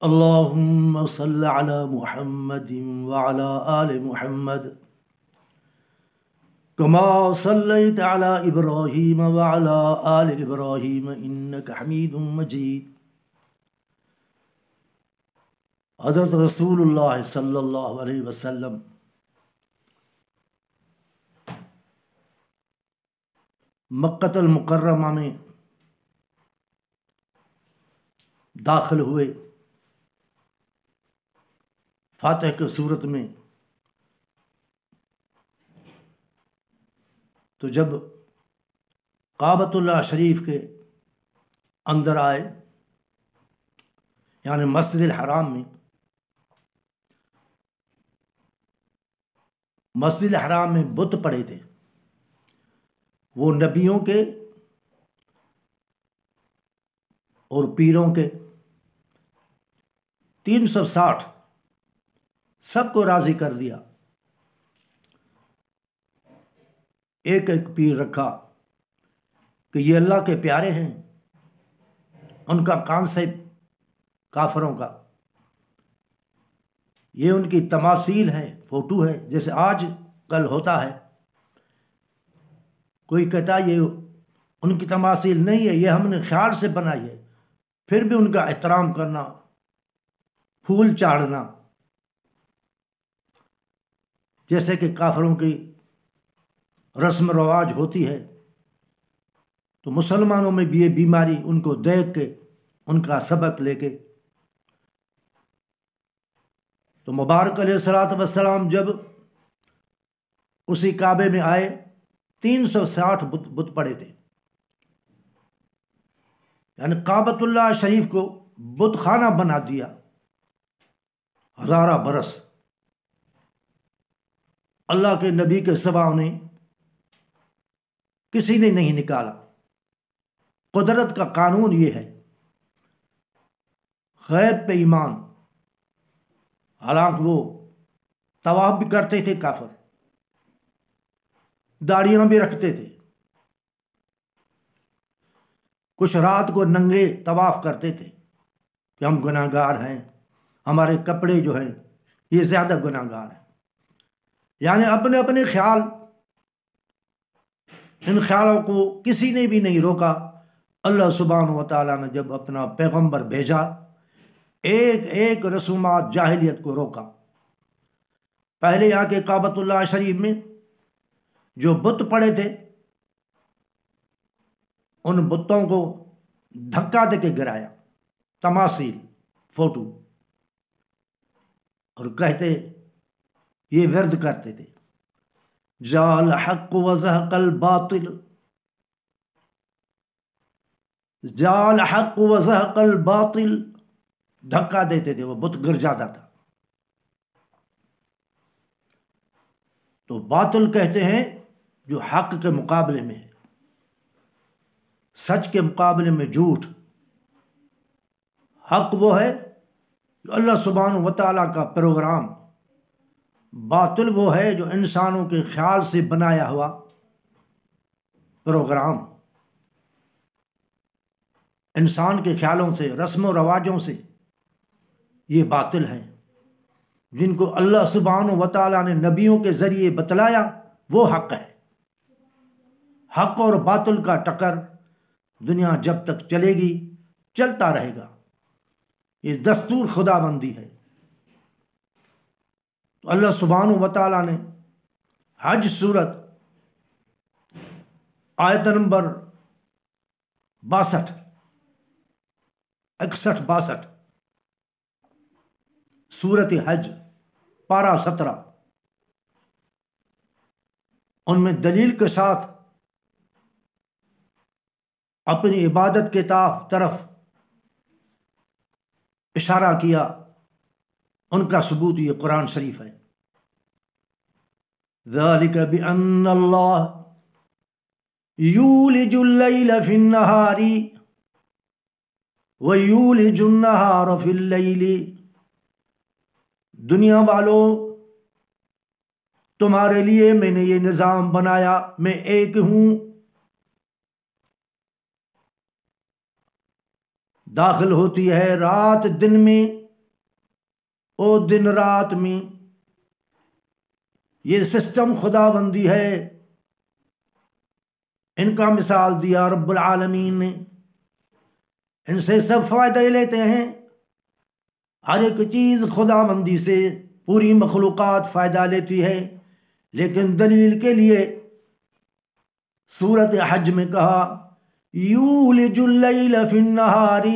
اللهم صل على محمد وعلى آل محمد كما صليت على إبراهيم وعلى آل إبراهيم إنك حميد مجيد۔ حضرت رسول اللہ صلی اللہ علیہ وسلم مکہ المکرمہ میں داخل ہوئے فاتح کی صورت میں۔ تو جب کعبۃ اللہ شریف کے اندر آئے، یعنی مسجد الحرام میں، مسجد الحرام میں بت پڑے تھے، وہ نبیوں کے اور پیروں کے 360 سب کو راضی کر دیا۔ ایک ایک پیر رکھا کہ یہ اللہ کے پیارے ہیں، ان کا کانسیپٹ کافروں کا، یہ ان کی تماثیل ہے، فوٹو ہے، جیسے آج کل ہوتا ہے۔ کوئی کہتا ہے یہ ان کی تماثیل نہیں ہے، یہ ہم نے خیال سے بنائی ہے، پھر بھی ان کا احترام کرنا، پھول چاڑھنا، جیسے کہ کافروں کی رسم و رواج ہوتی ہے۔ تو مسلمانوں میں بھی یہ بیماری ان کو دیکھ کے، ان کا سبق لے کے، تو مبارک علیہ الصلوۃ والسلام جب اسی کعبے میں آئے، 360 بت پڑے تھے، یعنی کعبۃ اللہ شریف کو بت خانہ بنا دیا، ہزارہ برس اللہ کے نبی کے سوا انہیں کسی نے نہیں نکالا۔ قدرت کا قانون یہ ہے، غیب پہ ایمان۔ حالانکہ وہ طواف بھی کرتے تھے کافر، داڑیاں بھی رکھتے تھے، کچھ رات کو ننگے طواف کرتے تھے کہ ہم گناہ گار ہیں، ہمارے کپڑے جو ہیں یہ زیادہ گناہ گار ہیں۔ یعنی اپنے اپنے خیال، ان خیالوں کو کسی نے بھی نہیں روکا۔ اللہ سبحانہ و تعالیٰ نے جب اپنا پیغمبر بھیجا، ایک ایک رسومات جاہلیت کو روکا۔ پہلے آ کے کعبۃ اللہ شریف میں جو بت پڑے تھے، ان بتوں کو دھکا دے کے گرایا، تماثیل، فوٹو، اور کہتے، یہ ورد کرتے تھے، جاء الحق وزهق الباطل، جاء الحق وزهق الباطل، دھکا دیتے تھے، وہ بت گر جاتا تھا۔ تو باطل کہتے ہیں جو حق کے مقابلے میں ہے، سچ کے مقابلے میں جھوٹ۔ حق وہ ہے جو اللہ سبحانہ و تعالیٰ کا پروگرام، باطل وہ ہے جو انسانوں کے خیال سے بنایا ہوا پروگرام، انسان کے خیالوں سے، رسم و رواجوں سے، یہ باطل ہے۔ جن کو اللہ سبحانہ و تعالیٰ نے نبیوں کے ذریعے بتلایا، وہ حق ہے۔ حق اور باطل کا ٹکر دنیا جب تک چلے گی چلتا رہے گا، یہ دستور خدا بندی ہے۔ تو اللہ سبحانہ و تعالیٰ نے حج سورت آیت نمبر 62، 61-62، سورت حج پارہ 17، ان میں دلیل کے ساتھ اپنی عبادت کے طرف اشارہ کیا۔ ان کا ثبوت یہ قرآن شریف ہے۔ ذالک بأن اللہ یولج اللیل فی النہار ویولج النہار فی اللیل، دنیا والوں تمہارے لیے میں نے یہ نظام بنایا، میں ایک ہوں، داخل ہوتی ہے رات دن میں او دن رات میں یہ سسٹم خدا بندی ہے، ان کا مثال دیا رب العالمین نے، ان سے سب فائدے لیتے ہیں، ہر ایک چیز خدا بندی سے پوری مخلوقات فائدہ لیتی ہے، لیکن دلیل کے لیے سورۃ حج میں کہا یولج اللیل فی النہار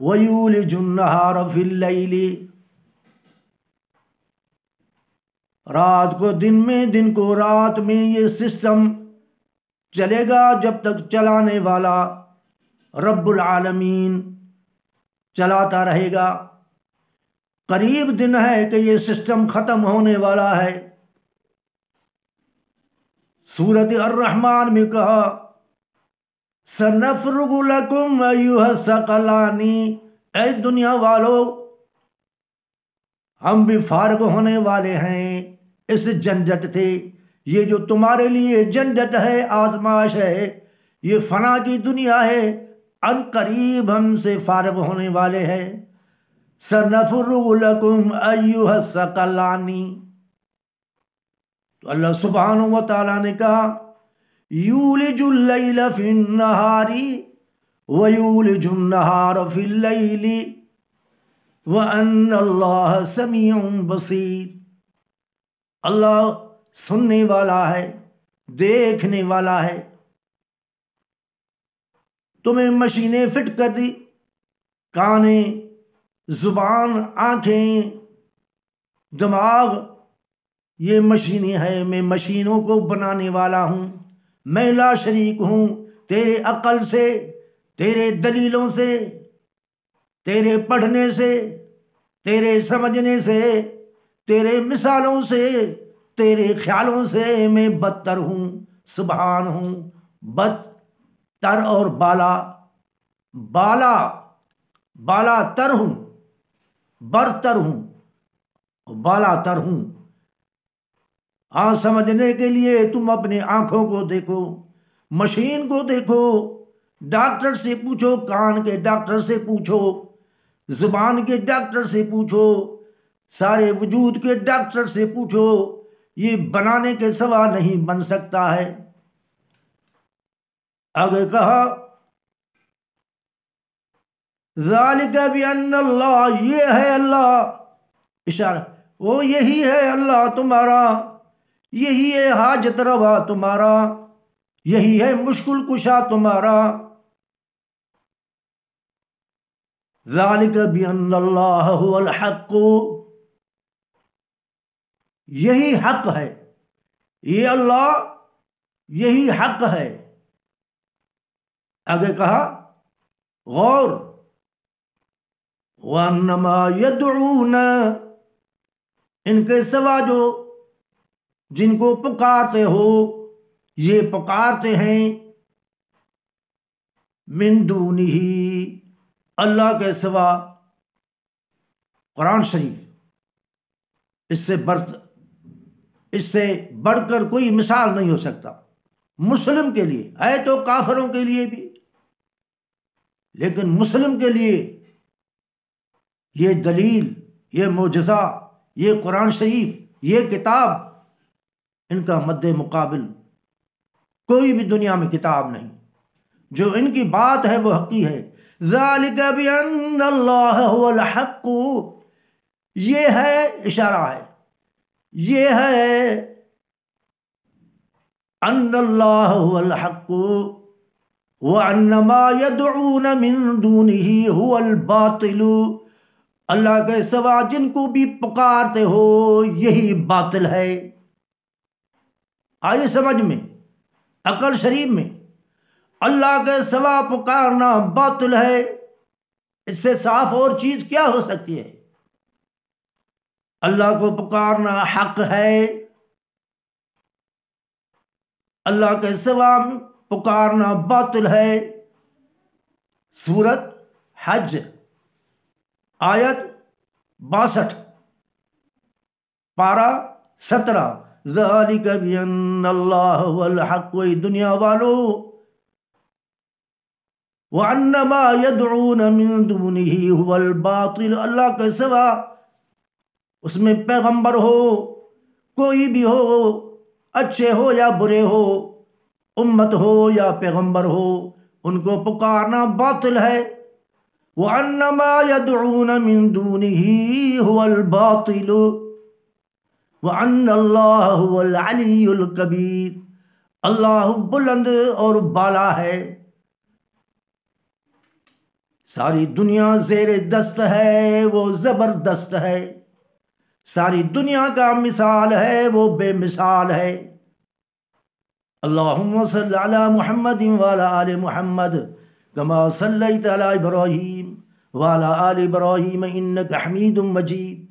ویولج النہار فی اللیل، رات کو دن میں، دن کو رات میں، یہ سسٹم چلے گا جب تک چلانے والا رب العالمین چلاتا رہے گا۔ قریب دن ہے کہ یہ سسٹم ختم ہونے والا ہے۔ سورۃ الرحمن میں کہا سنفرغ لکم ایھا الثقلان، اے دنیا والو ہم بھی فارغ ہونے والے ہیں اس جھنجھٹ سے، یہ جو تمہارے لیے جھنجھٹ ہے، آزمائش ہے، یہ فنا کی دنیا ہے، ان قریب ہم سے فارغ ہونے والے ہیں۔ سنفرغ لکم ایھا الثقلان، تو اللہ سبحانہ و تعالیٰ نے کہا یولج اللیل فی النہار ویولج النہار فی اللیل وَأَنَّ اللَّهَ سَمِيعٌ بَصِيرٌ، اللہ سننے والا ہے، دیکھنے والا ہے۔ تمہیں مشینیں فٹ کر دی، کانیں، زبان، آنکھیں، دماغ، یہ مشینیں ہیں، میں مشینوں کو بنانے والا ہوں، میں لا شریک ہوں، تیرے عقل سے، تیرے دلیلوں سے، تیرے پڑھنے سے، تیرے سمجھنے سے، تیرے مثالوں سے، تیرے خیالوں سے میں بدتر ہوں، سبحان ہوں، بدتر اور بالا تر ہوں، برتر ہوں، بالا تر ہوں۔ ہاں، سمجھنے کے لیے تم اپنے آنکھوں کو دیکھو، مشین کو دیکھو، ڈاکٹر سے پوچھو، کان کے ڈاکٹر سے پوچھو، زبان کے ڈاکٹر سے پوچھو، سارے وجود کے ڈاکٹر سے پوچھو، یہ بنانے کے سوا نہیں بن سکتا ہے۔ آگے کہا ذالک بأن اللہ، یہ ہے اللہ، اشارہ وہ یہی ہے اللہ تمہارا، یہی ہے حاجت روا تمہارا، یہی ہے مشکل کشا تمہارا۔ ذالک بأن اللہ هو الحق، یہی حق ہے، یہ اللہ یہی حق ہے۔ آگے کہا غور وَأَنَّمَا يَدْعُونَ، ان کے سوا جو جن کو پکارتے ہو، یہ پکارتے ہیں من دونہ، اللہ کے سوا۔ قرآن شریف اس سے بڑھ کر کوئی مثال نہیں ہو سکتا، مسلم کے لیے ہے تو کافروں کے لیے بھی، لیکن مسلم کے لیے یہ دلیل، یہ معجزہ، یہ قرآن شریف، یہ کتاب، ان کا مد مقابل کوئی بھی دنیا میں کتاب نہیں۔ جو ان کی بات ہے وہ حقی ہے۔ ذالک بأن اللہ هو الحق، یہ ہے، اشارہ ہے، یہ ہے ان اللہ هو الحق وان ما يدعون من دونه هو الباطل، اللہ کے سوا جن کو بھی پکارتے ہو یہی باطل ہے۔ آئیے سمجھ میں، عقل شریف میں، اللہ کے سوا پکارنا باطل ہے، اس سے صاف اور چیز کیا ہو سکتی ہے؟ اللہ کو پکارنا حق ہے، اللہ کے سوا پکارنا باطل ہے۔ سورۃ حج آیت 62، پارہ 17، ذالک بأن اللہ هو الحق، دنیا والو وَأَنَّ مَا يَدْعُونَ مِن دُونِهِ هُوَ الْبَاطِلُ، اللہ کے سوا اس میں پیغمبر ہو، کوئی بھی ہو، اچھے ہو یا برے ہو، امت ہو یا پیغمبر ہو، ان کو پکارنا باطل ہے۔ وَأَنَّ مَا يَدْعُونَ مِن دُونِهِ هُوَ الْبَاطِلُ وَأَنَّ اللَّهَ هُوَ الْعَلِيُّ الْكَبِيرُ، اللہ بلند اور بالا ہے، ساری دنیا زیر دست ہے، وہ زبردست ہے، ساری دنیا کا مثال ہے، وہ بے مثال ہے۔ اللہم صلی علی محمد وعلی آل محمد کما صلیت علی ابراہیم وعلی آل ابراہیم انک حمید مجید۔